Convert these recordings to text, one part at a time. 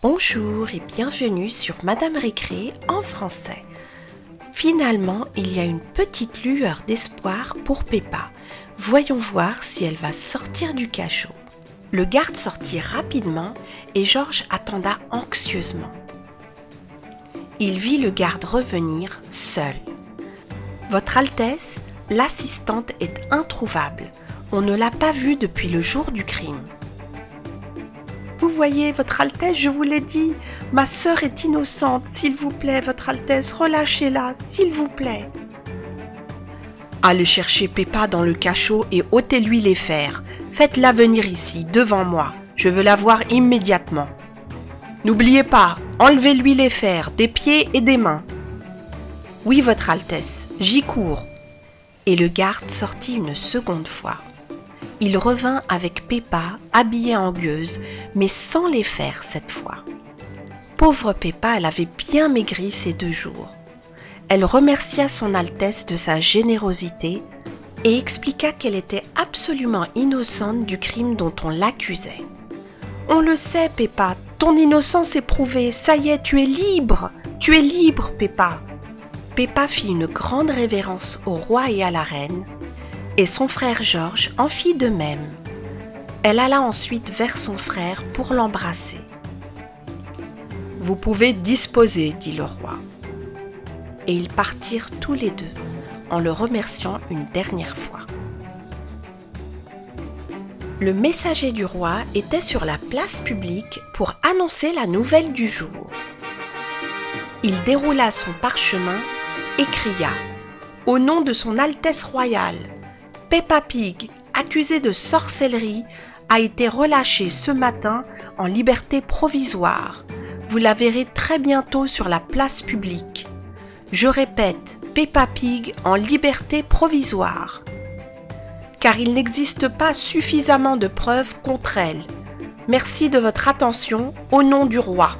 Bonjour et bienvenue sur Madame Récré en français. Finalement, il y a une petite lueur d'espoir pour Peppa. Voyons voir si elle va sortir du cachot. Le garde sortit rapidement et Georges attenda anxieusement. Il vit le garde revenir seul. « Votre Altesse, l'assistante est introuvable. On ne l'a pas vue depuis le jour du crime. » Vous voyez, Votre Altesse, je vous l'ai dit, ma sœur est innocente. S'il vous plaît, Votre Altesse, relâchez-la, s'il vous plaît. Allez chercher Peppa dans le cachot et ôtez-lui les fers. Faites-la venir ici, devant moi. Je veux la voir immédiatement. N'oubliez pas, enlevez-lui les fers, des pieds et des mains. Oui, Votre Altesse, j'y cours. Et le garde sortit une seconde fois. Il revint avec Peppa, habillée en gueuse, mais sans les fers cette fois. Pauvre Peppa, elle avait bien maigri ces 2 jours. Elle remercia son Altesse de sa générosité et expliqua qu'elle était absolument innocente du crime dont on l'accusait. « On le sait, Peppa, ton innocence est prouvée, ça y est, tu es libre, Peppa !» Peppa fit une grande révérence au roi et à la reine, et son frère Georges en fit de même. Elle alla ensuite vers son frère pour l'embrasser. « Vous pouvez disposer, dit le roi. » Et ils partirent tous les deux, en le remerciant une dernière fois. Le messager du roi était sur la place publique pour annoncer la nouvelle du jour. Il déroula son parchemin et cria « Au nom de son Altesse royale, Peppa Pig, accusée de sorcellerie, a été relâchée ce matin en liberté provisoire. Vous la verrez très bientôt sur la place publique. Je répète, Peppa Pig en liberté provisoire. Car il n'existe pas suffisamment de preuves contre elle. Merci de votre attention au nom du roi.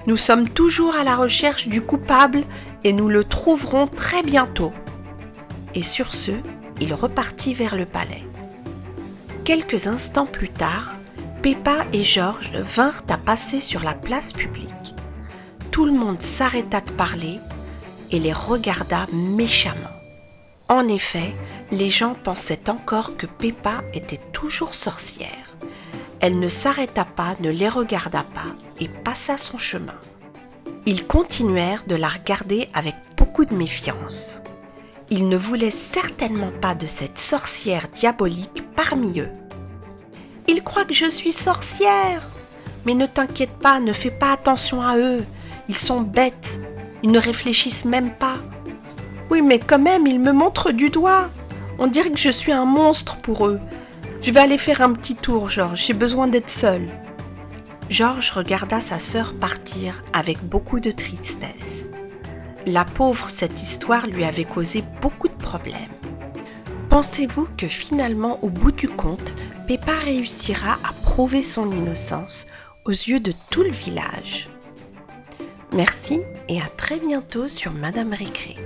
Nous sommes toujours à la recherche du coupable et nous le trouverons très bientôt. » Et sur ce, il repartit vers le palais. Quelques instants plus tard, Peppa et Georges vinrent à passer sur la place publique. Tout le monde s'arrêta de parler et les regarda méchamment. En effet, les gens pensaient encore que Peppa était toujours sorcière. Elle ne s'arrêta pas, ne les regarda pas et passa son chemin. Ils continuèrent de la regarder avec beaucoup de méfiance. Ils ne voulaient certainement pas de cette sorcière diabolique parmi eux. « Ils croient que je suis sorcière ! Mais ne t'inquiète pas, ne fais pas attention à eux. Ils sont bêtes, ils ne réfléchissent même pas. Oui, mais quand même, ils me montrent du doigt. On dirait que je suis un monstre pour eux. Je vais aller faire un petit tour, Georges, j'ai besoin d'être seule. » Georges regarda sa sœur partir avec beaucoup de tristesse. La pauvre, cette histoire lui avait causé beaucoup de problèmes. Pensez-vous que finalement, au bout du compte, Peppa réussira à prouver son innocence aux yeux de tout le village? Merci et à très bientôt sur Madame Récré.